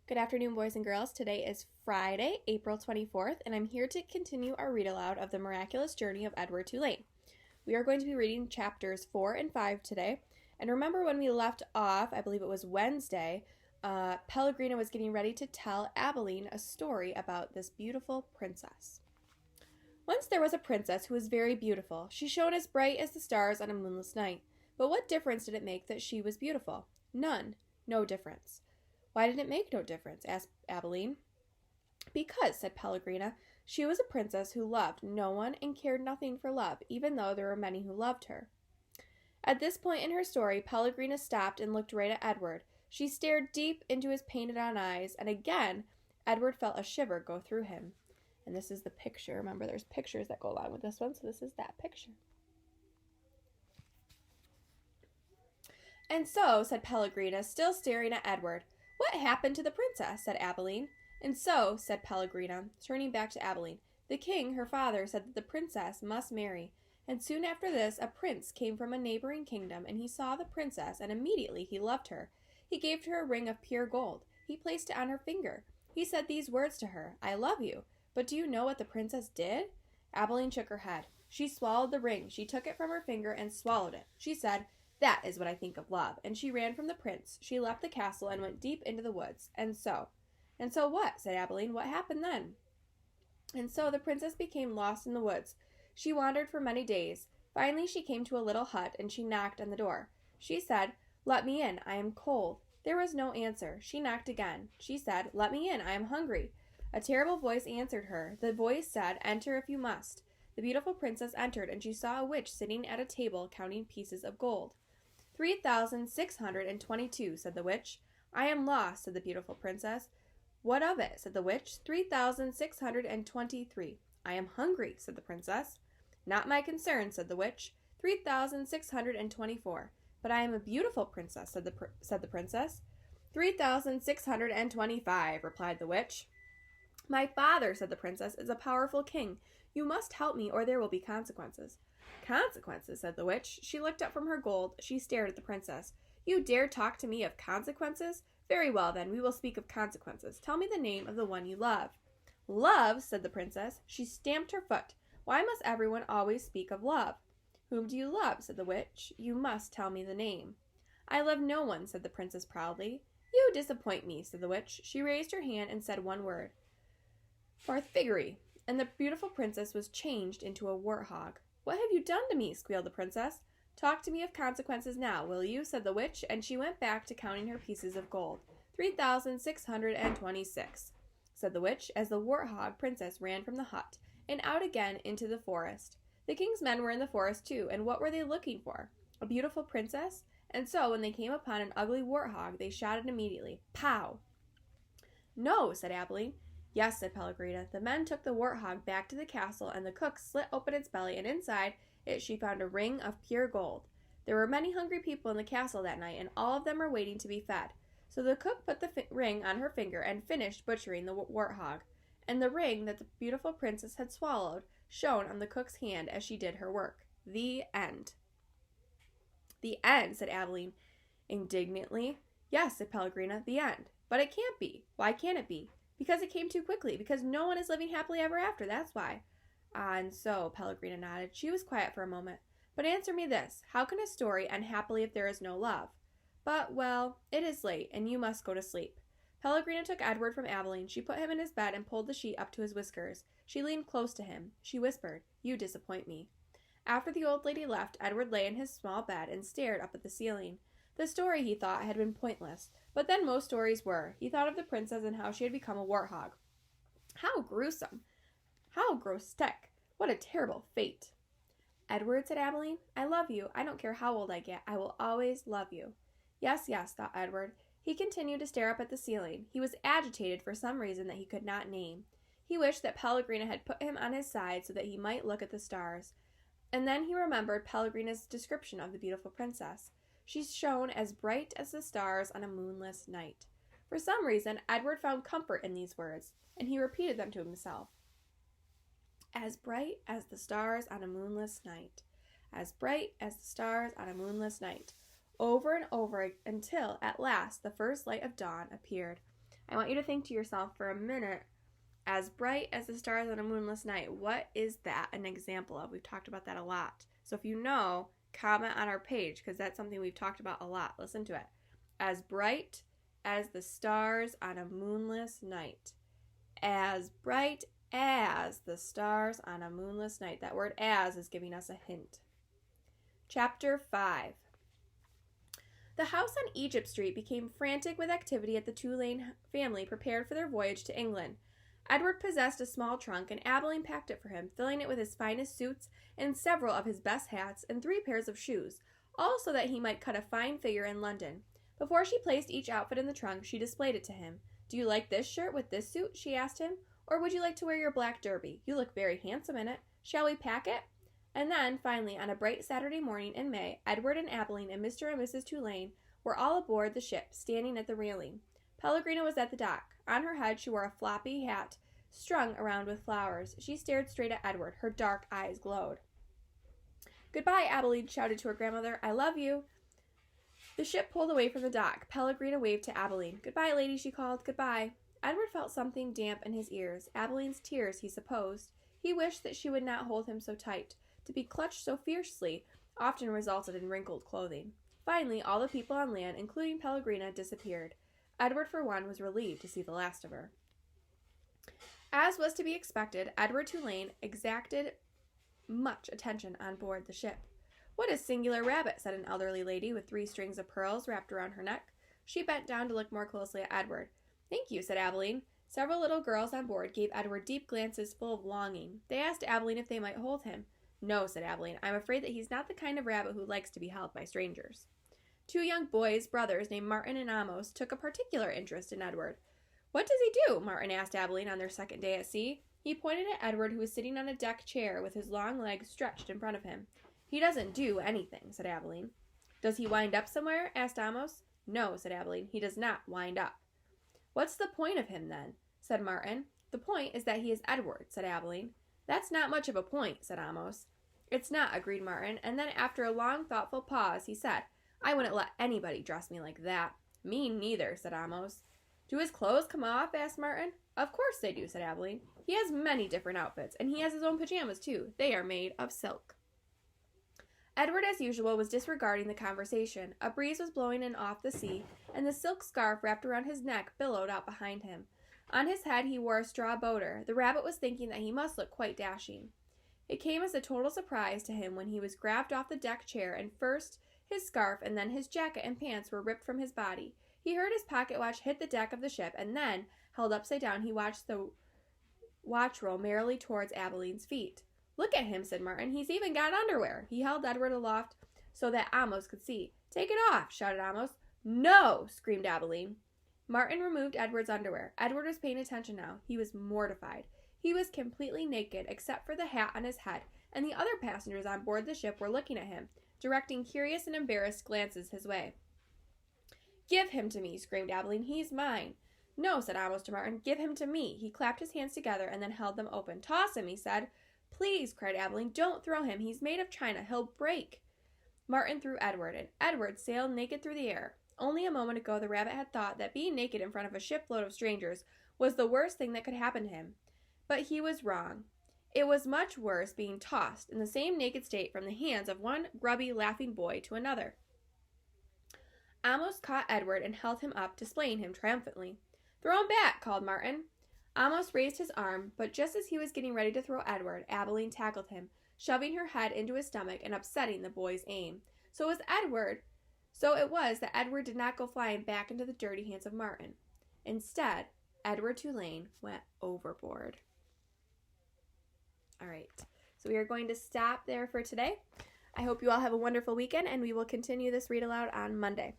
Good afternoon, boys and girls. Today is Friday, April 24th, and I'm here to continue our read aloud of The Miraculous Journey of Edward Tulane. We are going to be reading chapters 4 and 5 today. And remember when we left off, I believe it was Wednesday, Pellegrina was getting ready to tell Abilene a story about this beautiful princess. Once there was a princess who was very beautiful. She shone as bright as the stars on a moonless night. But what difference did it make that she was beautiful? None. No difference. Why did it make no difference? Asked Abilene. Because, said Pellegrina, she was a princess who loved no one and cared nothing for love, even though there were many who loved her. At this point in her story, Pellegrina stopped and looked right at Edward. She stared deep into his painted-on eyes, and again, Edward felt a shiver go through him. And this is the picture. Remember, there's pictures that go along with this one, so this is that picture. And so, said Pellegrina, still staring at Edward, what happened to the princess? Said Abilene. And so, said Pellegrina, turning back to Abilene, the king, her father, said that the princess must marry. And soon after this, a prince came from a neighboring kingdom, and he saw the princess, and immediately he loved her. He gave her a ring of pure gold. He placed it on her finger. He said these words to her, I love you. But do you know what the princess did? Abilene shook her head. She swallowed the ring. She took it from her finger and swallowed it. She said, that is what I think of love. And she ran from the prince. She left the castle and went deep into the woods. And so what? Said Abilene. What happened then? And so the princess became lost in the woods. She wandered for many days. Finally she came to a little hut, and she knocked on the door. She said, let me in. I am cold. There was no answer. She knocked again. She said, let me in. I am hungry. A terrible voice answered her. The voice said, enter if you must. The beautiful princess entered, and she saw a witch sitting at a table counting pieces of gold. 3,622, said the witch. I am lost, said the beautiful princess. What of it? Said the witch. 3,623. I am hungry, said the princess. Not my concern, said the witch. 3,624. But I am a beautiful princess, said the princess. 3,625, replied the witch. My father, said the princess, is a powerful king. You must help me, or there will be consequences. Consequences, said the witch. She looked up from her gold. She stared at the princess. You dare talk to me of consequences? Very well, then, we will speak of consequences. Tell me the name of the one you love. Love, said the princess. She stamped her foot. Why must everyone always speak of love? Whom do you love? Said the witch. You must tell me the name. I love no one, said the princess proudly. You disappoint me, said the witch. She raised her hand and said one word. Farthiggery. And the beautiful princess was changed into a warthog. What have you done to me? Squealed the princess. Talk to me of consequences now, will you? Said the witch, and she went back to counting her pieces of gold. 3,626, said the witch, as the warthog princess ran from the hut and out again into the forest. The king's men were in the forest too, and what were they looking for? A beautiful princess? And so, when they came upon an ugly warthog, they shouted immediately, Pow! No, said Abilene. Yes, said Pellegrina. The men took the warthog back to the castle, and the cook slit open its belly, and inside it she found a ring of pure gold. There were many hungry people in the castle that night, and all of them were waiting to be fed. So the cook put the ring on her finger and finished butchering the warthog, and the ring that the beautiful princess had swallowed shone on the cook's hand as she did her work. The end. The end, said Abilene indignantly. Yes, said Pellegrina, the end. But it can't be. Why can't it be? Because it came too quickly. Because no one is living happily ever after. That's why. Ah, and so, Pellegrina nodded. She was quiet for a moment. But answer me this. How can a story end happily if there is no love? But, well, it is late, and you must go to sleep. Pellegrina took Edward from Abilene. She put him in his bed and pulled the sheet up to his whiskers. She leaned close to him. She whispered, You disappoint me. After the old lady left, Edward lay in his small bed and stared up at the ceiling. The story, he thought, had been pointless. But then most stories were. He thought of the princess and how she had become a warthog. How gruesome! How grotesque! What a terrible fate! Edward, said Abilene, I love you. I don't care how old I get. I will always love you. Yes, yes, thought Edward. He continued to stare up at the ceiling. He was agitated for some reason that he could not name. He wished that Pellegrina had put him on his side so that he might look at the stars. And then he remembered Pellegrina's description of the beautiful princess. She shone as bright as the stars on a moonless night. For some reason, Edward found comfort in these words, and he repeated them to himself. As bright as the stars on a moonless night. As bright as the stars on a moonless night. Over and over until, at last, the first light of dawn appeared. I want you to think to yourself for a minute, as bright as the stars on a moonless night, what is that an example of? We've talked about that a lot. So if you know, comment on our page, because that's something we've talked about a lot. Listen to it. As bright as the stars on a moonless night. As bright as the stars on a moonless night. That word as is giving us a hint. Chapter 5. The house on Egypt Street became frantic with activity at the Tulane family prepared for their voyage to England. Edward possessed a small trunk, and Abilene packed it for him, filling it with his finest suits and several of his best hats and 3 pairs of shoes, all so that he might cut a fine figure in London. Before she placed each outfit in the trunk, she displayed it to him. "Do you like this shirt with this suit?" she asked him. "Or would you like to wear your black derby? You look very handsome in it. Shall we pack it?" And then, finally, on a bright Saturday morning in May, Edward and Abilene and Mr. and Mrs. Tulane were all aboard the ship, standing at the railing. Pellegrina was at the dock. On her head she wore a floppy hat strung around with flowers. She stared straight at Edward. Her dark eyes glowed. "Goodbye," Abilene shouted to her grandmother. "I love you." The ship pulled away from the dock. Pellegrina waved to Abilene. "Goodbye, lady," she called. "Goodbye." Edward felt something damp in his ears. Abilene's tears, he supposed. He wished that she would not hold him so tight. To be clutched so fiercely often resulted in wrinkled clothing. Finally, all the people on land, including Pellegrina, disappeared. Edward, for one, was relieved to see the last of her. As was to be expected, Edward Tulane exacted much attention on board the ship. "What a singular rabbit," said an elderly lady with 3 strings of pearls wrapped around her neck. She bent down to look more closely at Edward. "Thank you," said Abilene. Several little girls on board gave Edward deep glances full of longing. They asked Abilene if they might hold him. "No," said Abilene. "I'm afraid that he's not the kind of rabbit who likes to be held by strangers." 2 young boys, brothers, named Martin and Amos, took a particular interest in Edward. "What does he do?" Martin asked Abilene on their second day at sea. He pointed at Edward, who was sitting on a deck chair with his long legs stretched in front of him. "He doesn't do anything," said Abilene. "Does he wind up somewhere?" asked Amos. "No," said Abilene. "He does not wind up." "What's the point of him, then?" said Martin. "The point is that he is Edward," said Abilene. "That's not much of a point," said Amos. "It's not," agreed Martin, and then after a long, thoughtful pause, he said, "I wouldn't let anybody dress me like that." "Me neither," said Amos. "Do his clothes come off?" asked Martin. "Of course they do," said Abilene. "He has many different outfits, and he has his own pajamas, too. They are made of silk." Edward, as usual, was disregarding the conversation. A breeze was blowing in off the sea, and the silk scarf wrapped around his neck billowed out behind him. On his head he wore a straw boater. The rabbit was thinking that he must look quite dashing. It came as a total surprise to him when he was grabbed off the deck chair, and first his scarf and then his jacket and pants were ripped from his body. He heard his pocket watch hit the deck of the ship, and then, held upside down, he watched the watch roll merrily towards Abilene's feet. "Look at him," said Martin. "He's even got underwear." He held Edward aloft so that Amos could see. "Take it off," shouted Amos. "No!" screamed Abilene. Martin removed Edward's underwear. Edward was paying attention now. He was mortified. He was completely naked except for the hat on his head, and the other passengers on board the ship were looking at him, directing curious and embarrassed glances his way. "Give him to me," screamed Abilene. "He's mine." "No," said Amos to Martin. "Give him to me." He clapped his hands together and then held them open. "Toss him," he said. "Please," cried Abilene. "Don't throw him. He's made of china. He'll break." Martin threw Edward, and Edward sailed naked through the air. Only a moment ago the rabbit had thought that being naked in front of a shipload of strangers was the worst thing that could happen to him. But he was wrong. It was much worse being tossed in the same naked state from the hands of one grubby, laughing boy to another. Amos caught Edward and held him up, displaying him triumphantly. "Throw him back," called Martin. Amos raised his arm, but just as he was getting ready to throw Edward, Abilene tackled him, shoving her head into his stomach and upsetting the boy's aim. So it was that Edward did not go flying back into the dirty hands of Martin. Instead, Edward Tulane went overboard. All right, so we are going to stop there for today. I hope you all have a wonderful weekend, and we will continue this read aloud on Monday.